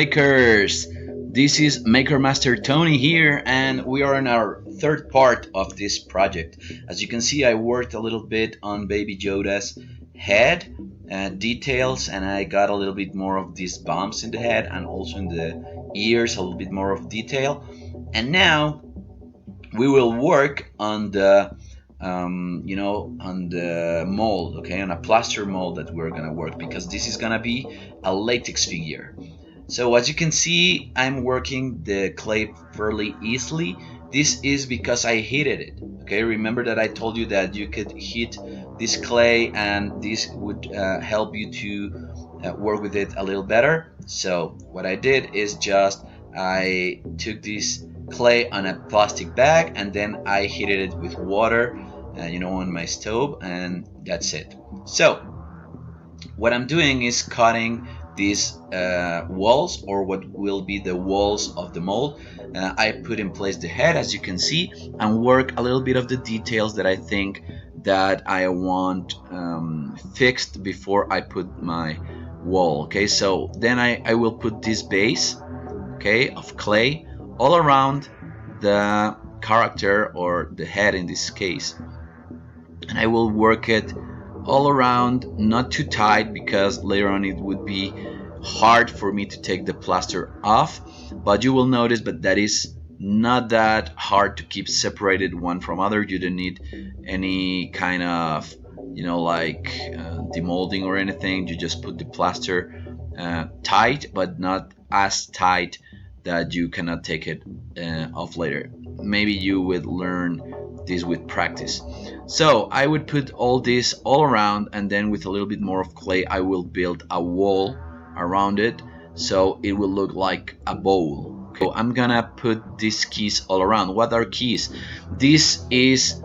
makers! This is Maker Master Tony here, and we are in our third part of this project. As you can see, I worked a little bit on Baby Yoda's head details, and I got a little bit more of these bumps in the head and also in the ears, a little bit more of detail. And now we will work on the on the mold, okay, on a plaster mold that we're gonna work, because this is gonna be a latex figure. So as you can see, I'm working the clay fairly easily. This is because I heated it, okay. Remember that I told you that you could heat this clay and this would help you to work with it a little better. So what I did is just I took this clay on a plastic bag and then I heated it with water on my stove, and that's it. So what I'm doing is cutting these walls, or what will be the walls of the mold. I put in place the head, as you can see, and work a little bit of the details that I think that I want fixed before I put my wall. Okay, so then I will put this base, okay, of clay all around the character, or the head in this case, and I will work it all around, not too tight, because later on it would be hard for me to take the plaster off. But you will notice that is not that hard to keep separated one from other. You don't need any kind of demolding or anything. You just put the plaster tight, but not as tight that you cannot take it off later. Maybe you would learn this with practice. So I would put all this all around, and then with a little bit more of clay I will build a wall around it, so it will look like a bowl. Okay. So I'm gonna put these keys all around. What are keys? This is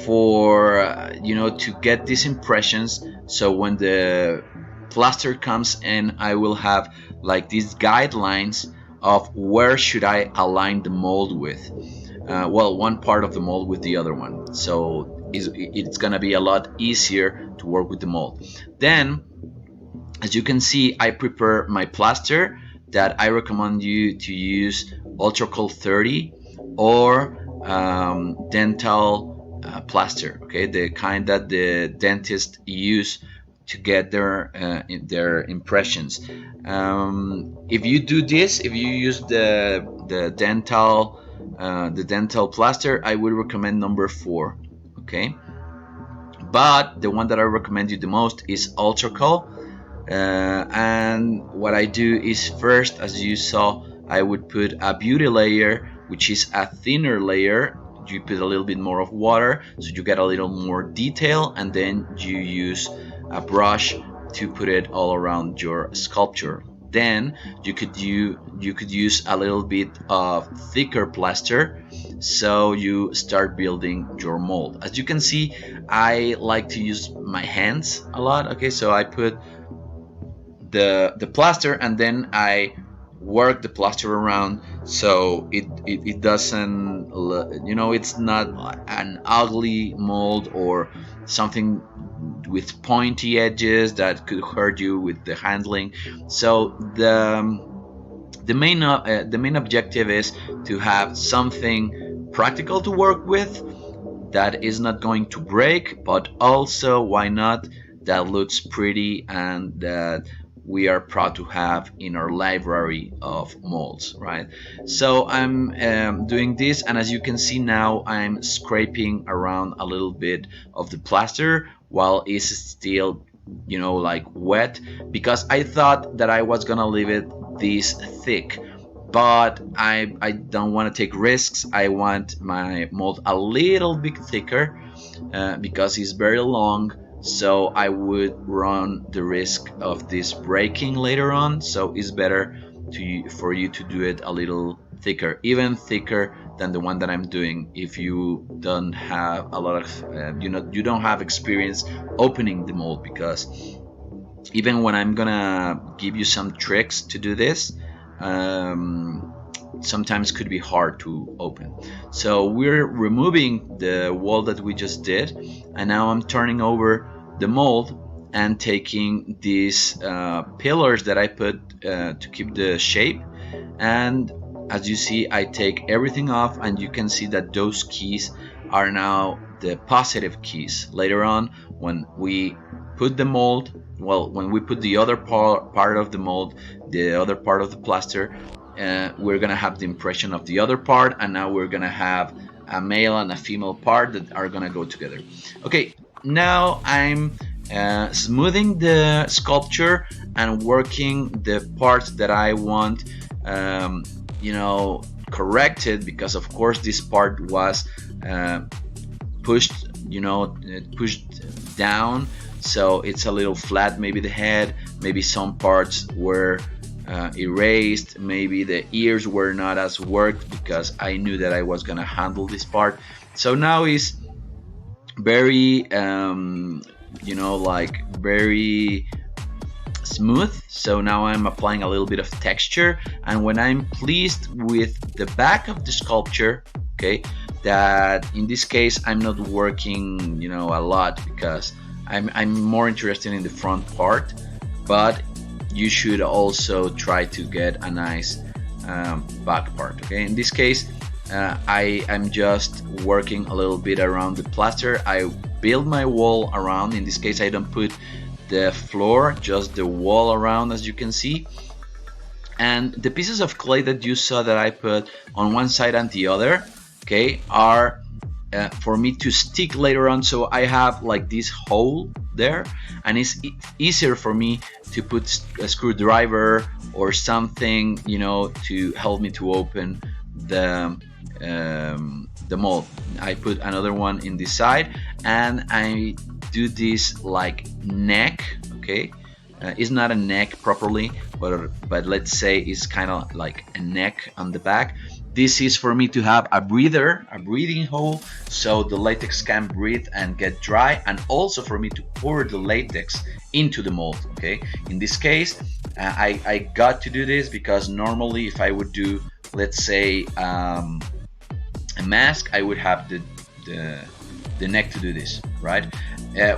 for to get these impressions, so when the plaster comes in, I will have like these guidelines of where should I align the mold with. One part of the mold with the other one, so it's gonna be a lot easier to work with the mold. Then, as you can see, I prepare my plaster that I recommend you to use ultracal 30 or dental plaster, okay, the kind that the dentists use to get their impressions. If you do this, if you use the dental plaster, I would recommend number 4, okay. But the one that I recommend you the most is ultracal. And what I do is, first, as you saw, I would put a beauty layer, which is a thinner layer. You put a little bit more of water, so you get a little more detail, and then you use a brush to put it all around your sculpture. Then you could use a little bit of thicker plaster, so you start building your mold. As you can see, I like to use my hands a lot, okay, so I put the plaster and then I work the plaster around, so it doesn't, it's not an ugly mold or something with pointy edges that could hurt you with the handling. So the main objective is to have something practical to work with that is not going to break, but also, why not, that looks pretty and that we are proud to have in our library of molds, right? So I'm doing this, and as you can see now, I'm scraping around a little bit of the plaster while it's still like wet, because I thought that I was gonna leave it this thick, but I don't want to take risks. I want my mold a little bit thicker because it's very long, so I would run the risk of this breaking later on. So it's better for you to do it a little thicker, even thicker than the one that I'm doing, if you don't have a lot of you don't have experience opening the mold, because even when I'm gonna give you some tricks to do this, sometimes could be hard to open. So we're removing the wall that we just did, and now I'm turning over the mold, and taking these pillars that I put to keep the shape, and as you see, I take everything off, and you can see that those keys are now the positive keys. Later on, when we put the mold, well, when we put the other part of the mold, the other part of the plaster, we're gonna have the impression of the other part, and now we're gonna have a male and a female part that are gonna go together. Okay, now I'm smoothing the sculpture and working the parts that I want, corrected, because of course this part was pushed, pushed down, so it's a little flat. Maybe the head, maybe some parts were erased, maybe the ears were not as worked, because I knew that I was gonna handle this part. So now is very very smooth. So now I'm applying a little bit of texture, and when I'm pleased with the back of the sculpture, okay, that in this case I'm not working a lot, because I'm more interested in the front part, but you should also try to get a nice back part. Okay, in this case I am just working a little bit around the plaster. I build my wall around. In this case I don't put the floor, just the wall around, as you can see. And the pieces of clay that you saw that I put on one side and the other, okay, are for me to stick later on. So I have like this hole there, and it's easier for me to put a screwdriver or something, to help me to open the mold. I put another one in this side, and I do this like neck. Okay, it's not a neck properly, but let's say it's kind of like a neck on the back. This is for me to have a breathing hole, so the latex can breathe and get dry, and also for me to pour the latex into the mold. Okay, in this case I got to do this because normally if I would do, let's say, a mask, I would have the neck to do this, right?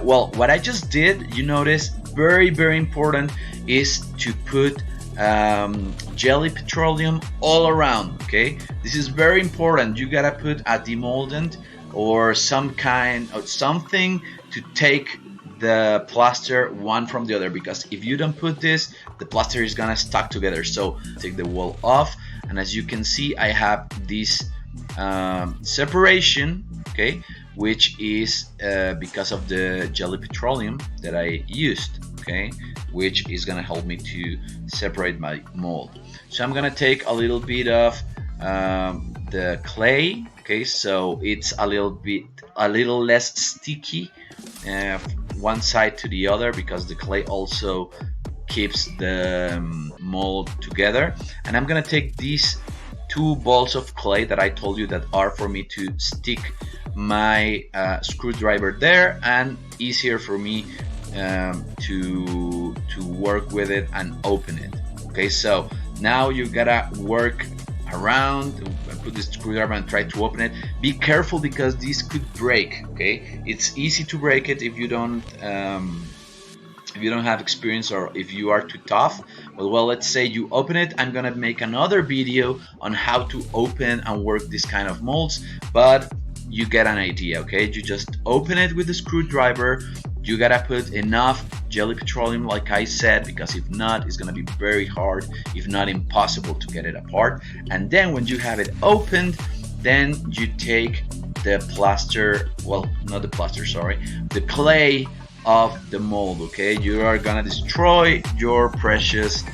Well, what I just did, you notice, very important, is to put jelly petroleum all around. Okay, this is very important. You gotta put a demoldant or some kind of something to take the plaster one from the other, because if you don't put this, the plaster is gonna stuck together. So take the wall off, and as you can see, I have this separation, okay, which is because of the jelly petroleum that I used, okay, which is gonna help me to separate my mold. So I'm gonna take a little bit of the clay, okay, so it's a little less sticky one side to the other, because the clay also keeps the mold together. And I'm gonna take these two balls of clay that I told you that are for me to stick my screwdriver there, and easier for me to work with it and open it. Okay, so now you gotta work around, put the screwdriver and try to open it. Be careful, because this could break. Okay, it's easy to break it if you don't have experience, or if you are too tough. Well, let's say you open it. I'm gonna make another video on how to open and work this kind of molds, but you get an idea. Okay, you just open it with the screwdriver. You gotta put enough jelly petroleum, like I said, because if not, it's gonna be very hard, if not impossible, to get it apart. And then when you have it opened, then you take the plaster, well, not the plaster, sorry, the clay of the mold. Okay, you are gonna destroy your precious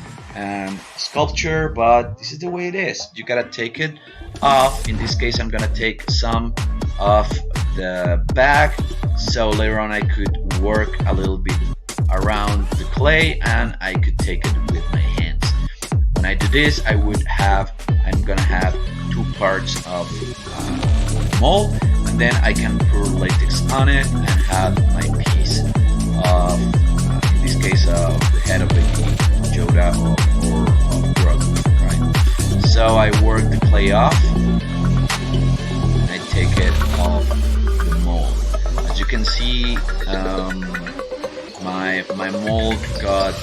sculpture, but this is the way it is. You gotta take it off. In this case, I'm gonna take some of the back, so later on I could work a little bit around the clay and I could take it with my hands. When I do this, I'm gonna have two parts of mold, and then I can pour latex on it and have my piece of, in this case, of the head of Baby Yoda or of Grogu, right? So I work the clay off, and I take it off the mold. As you can see, my mold got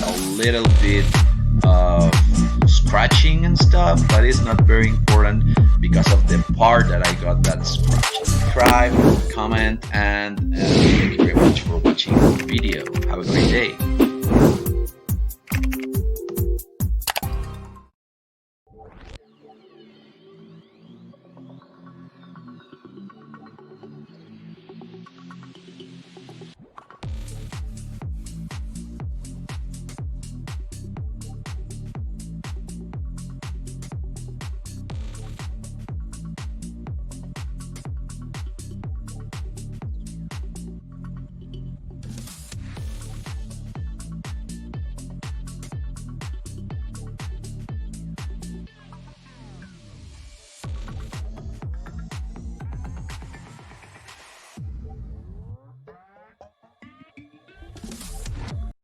a little bit of scratching and stuff, but it's not very important because of the part that I got that scratch. Subscribe, comment, and thank you very much for watching the video. Have a great day.